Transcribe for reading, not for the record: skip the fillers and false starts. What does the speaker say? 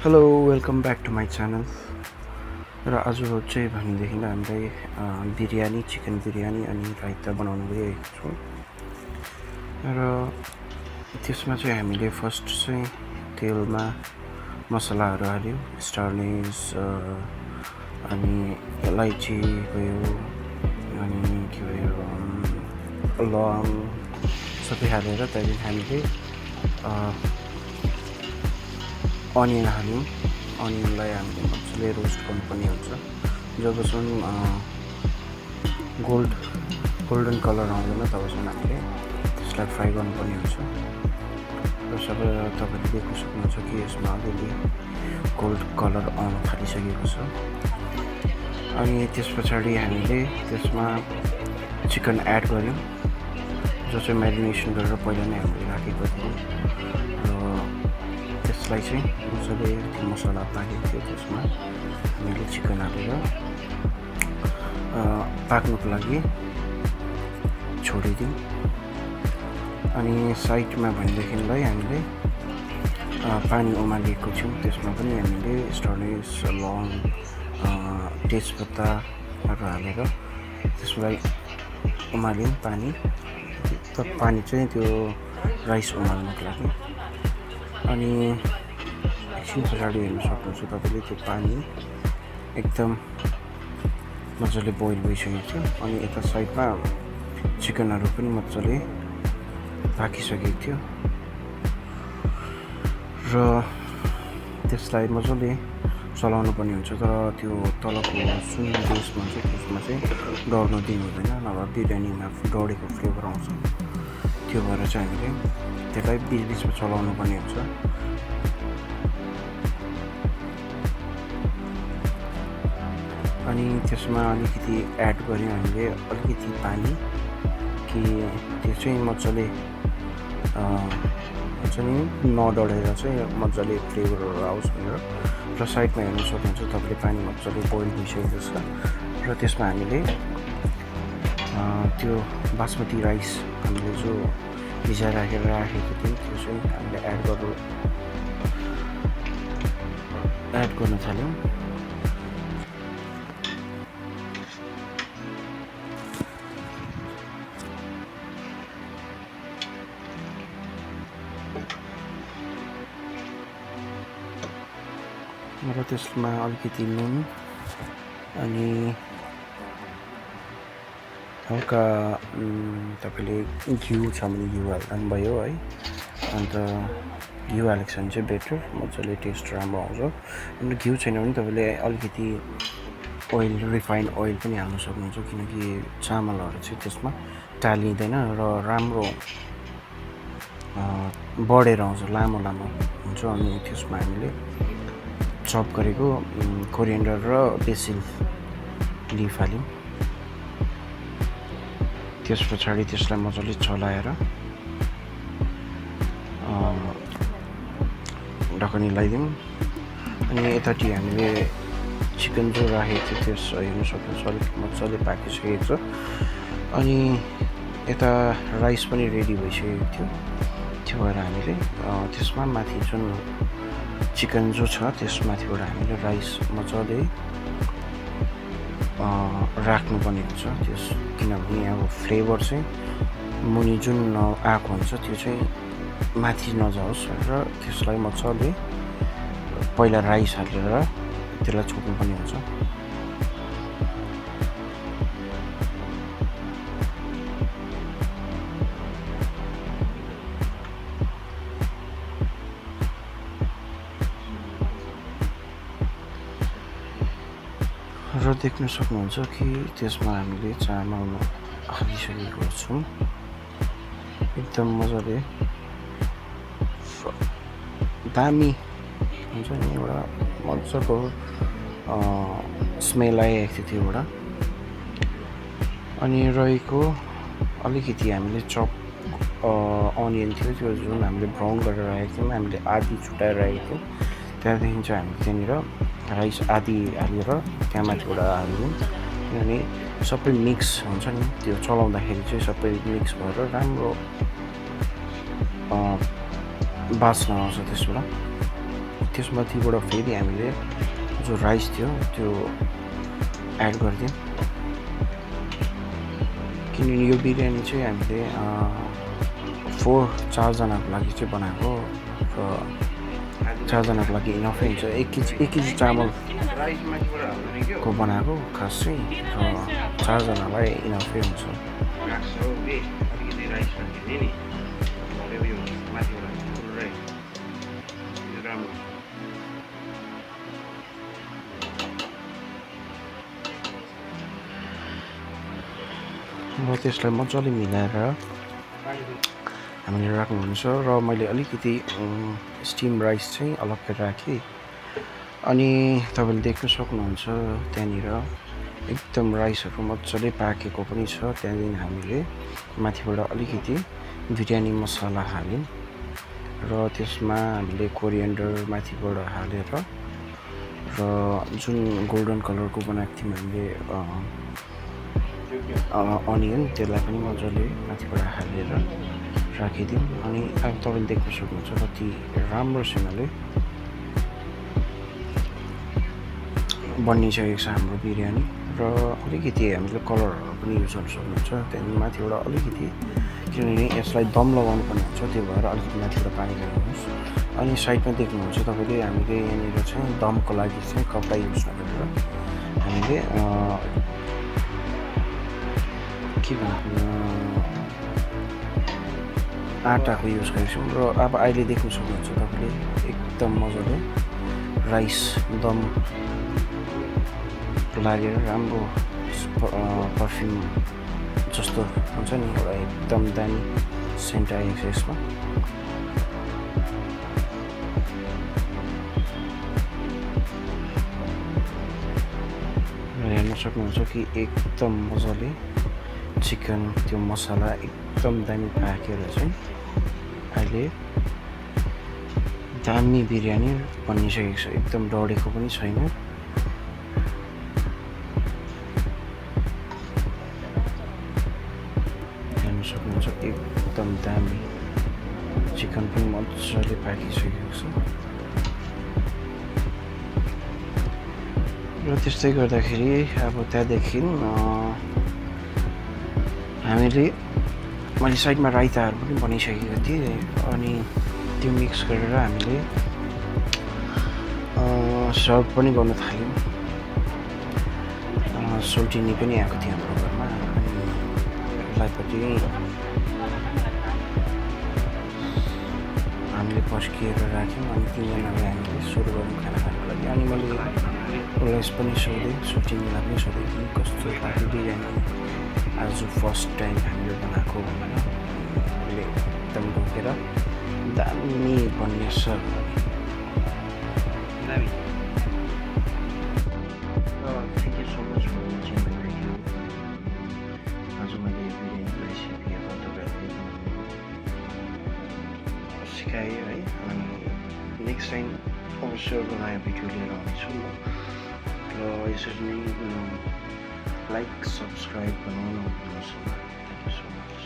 Hello welcome back to my channel. र आज चाहिँ भनेदेखि हामीलाई बिरयानी चिकन बिरयानी अनि राइता बनाउनु गइरहेको छौँ। र त्यसमा चाहिँ हामीले फर्स्ट चाहिँ तेलमा मसलाहरू हाल्यौँ, स्टार एनिज अनि अलैँची भयो, अनि के भयो लौङ सबै हालेर त्यहाँदेखि हामीले अनियन हाल्यौँ। अनियनलाई हामीले मजाले रोस्ट गर्नुपर्ने हुन्छ। जबसम्म गोल्डन कलर आउँदैन तबसम्म हामीले त्यसलाई फ्राई गर्नुपर्ने हुन्छ। र सबै तपाईँले देख्न सक्नुहुन्छ कि यसमा अलिअलि गोल्ड कलर आउन थालिसकेको छ। अनि त्यस पछाडि हामीले त्यसमा चिकन एड गऱ्यौँ, जो चाहिँ म्यारिनेसन गरेर पहिला नै हामीले राखेको थियौँ। र त्यसलाई चाहिँ मजाले त्यो मसला पाकेको थियो, त्यसमा हामीले चिकन हालेर पाक्नुको लागि छोडिदिउँ। अनि साइडमा भनेदेखिलाई हामीले पानी उमालेको थियौँ, त्यसमा पनि हामीले स्टार एनिज लौङ तेजपत्ताहरू हालेर त्यसलाई उमाल्यौँ। पानी चाहिँ त्यो राइस उमाल्नुको लागि। अनि एकछिन पछाडि हेर्न सक्नुहुन्छ तपाईँले त्यो पानी एकदम मजाले बोइल भइसकेको थियो। अनि यता साइडमा चिकनहरू पनि मजाले पाकिसकेको थियो। र त्यसलाई मजाले चलाउनु पर्ने हुन्छ, तर त्यो तलको सुन बेसमा चाहिँ त्यसमा चाहिँ डढ्नु दिनु हुँदैन, नभए बिरयानीमा डढेको फ्लेभर आउँछ। त्यो भएर चाहिँ हामीले त्यसलाई बिचबिचमा चलाउनु पर्ने हुन्छ। अनि त्यसमा अलिकति एड गऱ्यौँ हामीले अलिकति पानी, कि त्यो चाहिँ मजाले हुन्छ नि नडढेर चाहिँ मजाले फ्लेभरहरू आओस् भनेर। र साइडमा हेर्न सक्नुहुन्छ तपाईँले पानी मजाले बोइल भइसकेको छ। र त्यसमा हामीले त्यो बासमती राइस हामीले जो भिजाएर राखेको थियौँ त्यो चाहिँ हामीले एड गर्न थाल्यौँ। र त्यसमा अलिकति नुन अनि हल्का तपाईँले घिउ छ भने घिउ हाल्दा पनि भयो है। अन्त घिउ हालेको छ भने चाहिँ बेटर, मजाले टेस्ट राम्रो आउँछ। अन्त घिउ छैन भने तपाईँले अलिकति ओइल, रिफाइन्ड ओइल पनि हाल्न सक्नुहुन्छ, किनकि चामलहरू चाहिँ त्यसमा टालिँदैन र राम्रो बढेर आउँछ, लामो हुन्छ। अनि त्यसमा हामीले चप गरेको कोरिएन्डर र बेसिल लिफ हाल्यौँ। त्यस पछाडि त्यसलाई मजाले चलाएर ढकनी लगाइदिउँ। अनि यतापट्टि हामीले चिकन जो राखेको थियो त्यस हेर्न सक्नुहुन्छ अलिक मजाले पाकिसकेको छ। अनि यता राइस पनि रेडी भइसकेको थियो। त्यो भएर हामीले त्यसमा माथि जुन चिकन जो छ त्यसमाथिबाट हामीले राइस मजाले राख्नुपर्ने हुन्छ त्यस, किनभने अब फ्लेभर चाहिँ मुनि जुन आएको हुन्छ त्यो चाहिँ माथि नजाओस् र त्यसलाई मजाले पहिला राइस हालेर त्यसलाई छोप्नुपर्ने हुन्छ। र देख्न सक्नुहुन्छ कि त्यसमा हामीले चामल हालिसकेको छौँ। एकदम मजाले दामी हुन्छ नि, एउटा मजाको स्मेल आइरहेको थियो त्योबाट। अनि रहेको अलिकति हामीले चप अनियन थियो, त्यो जुन हामीले ब्राउन गरेर राखेको थियौँ, हामीले आधी छुट्याएर राखेको थियौँ। त्यहाँदेखि चाहिँ हामीले त्यहाँनिर राइस आधी हालेर त्यहाँ माथिबाट हाल्यौँ, किनभने सबै मिक्स हुन्छ नि, त्यो चलाउँदाखेरि चाहिँ सबै मिक्स भएर राम्रो बास्ना आउँछ त्यसबाट। त्यसमाथिबाट फेरि हामीले जो राइस थियो त्यो एड गरिदियौँ किनभने यो बिरयानी चाहिँ हामीले 4-4जनाको लागि चाहिँ बनाएको र 4जनाको लागि इनफै हुन्छ 1 केजी चामलको बनाएको खास चाहिँ र 4जनालाई इनफै हुन्छ र त्यसलाई मजाले मिलाएर हामीले राख्नुहुन्छ र मैले अलिकति स्टिम राइस चाहिँ अलग्गै राखेँ अनि तपाईँले देख्न सक्नुहुन्छ त्यहाँनिर एकदम राइसहरू मजाले पाकेको पनि छ त्यहाँदेखि हामीले माथिबाट अलिकति बिरयानी मसला हाल्यौँ र त्यसमा हामीले कोरिएन्डर माथिबाट हालेर र जुन गोल्डन कलरको बनाएको थियौँ हामीले अनियन त्यसलाई पनि मजाले माथिबाट हालेर राखिदिउँ अनि अब तपाईँले देख्न सक्नुहुन्छ कति राम्रोसँगले बनिसकेको छ हाम्रो बिरयानी र अलिकति हामीले कलरहरू पनि युज गर्न सक्नुहुन्छ त्यहाँदेखि माथिबाट अलिकति किनभने यसलाई दम लगाउनु पर्ने हुन्छ त्यो भएर अलिकति माथिबाट पानी लगाउनुहोस् अनि साइडमा देख्नुहुन्छ तपाईँले हामीले यहाँनिर चाहिँ दमको लागि चाहिँ कपडा युज गरेर हामीले के भन्नु आटाको युज गरेछौँ र अब अहिले देख्न सक्नुहुन्छ तपाईँले एकदम मजाले राइस दम लागेर राम्रो पर्फ्युम जस्तो हुन्छ नि एउटा एकदम दामी सेन्ट आएको छ यसमा हेर्न सक्नुहुन्छ कि एकदम मजाले चिकन त्यो मसला एकदम दामी पाकेर चाहिँ अहिले दामी बिरयानी बनिसकेको छ एकदम डढेको पनि छैन हेर्न सक्नुहुन्छ एकदम दामी चिकन पनि मजाले पाकिसकेको छ र त्यस्तै गर्दाखेरि अब त्यहाँदेखि हामीले मैले साइडमा राइताहरू पनि बनाइसकेको थिएँ अनि त्यो मिक्स गरेर हामीले सर्भ पनि गर्न थाल्यौँ सोल्टिनी पनि आएको थियो हाम्रो घरमा अनि यसलाई पनि हामीले पस्किएर राख्यौँ अनि 3जनालाई हामीले सुरु गऱ्यौँ खाना खानको लागि अनि मैले उसलाई पनि सोधेँ सोल्टिनीलाई पनि सोधेँ कि कस्तो लाग्यो बिरयानी आज फर्स्ट टाइम हामीले बनाएको भनेर मैले एकदम ढोकेर दामी बनिएछ thank you so much for watching my video आज मैले बिरयानीको रेसिपी अब तपाईँहरूले सिकाएँ है अनि नेक्स्ट टाइम अवश्य नयाँ भिडियो लिएर आउनेछु र यसरी नै लाइक सब्सक्राइब गर्नु नभुल्नुहोस्। Thank you so much.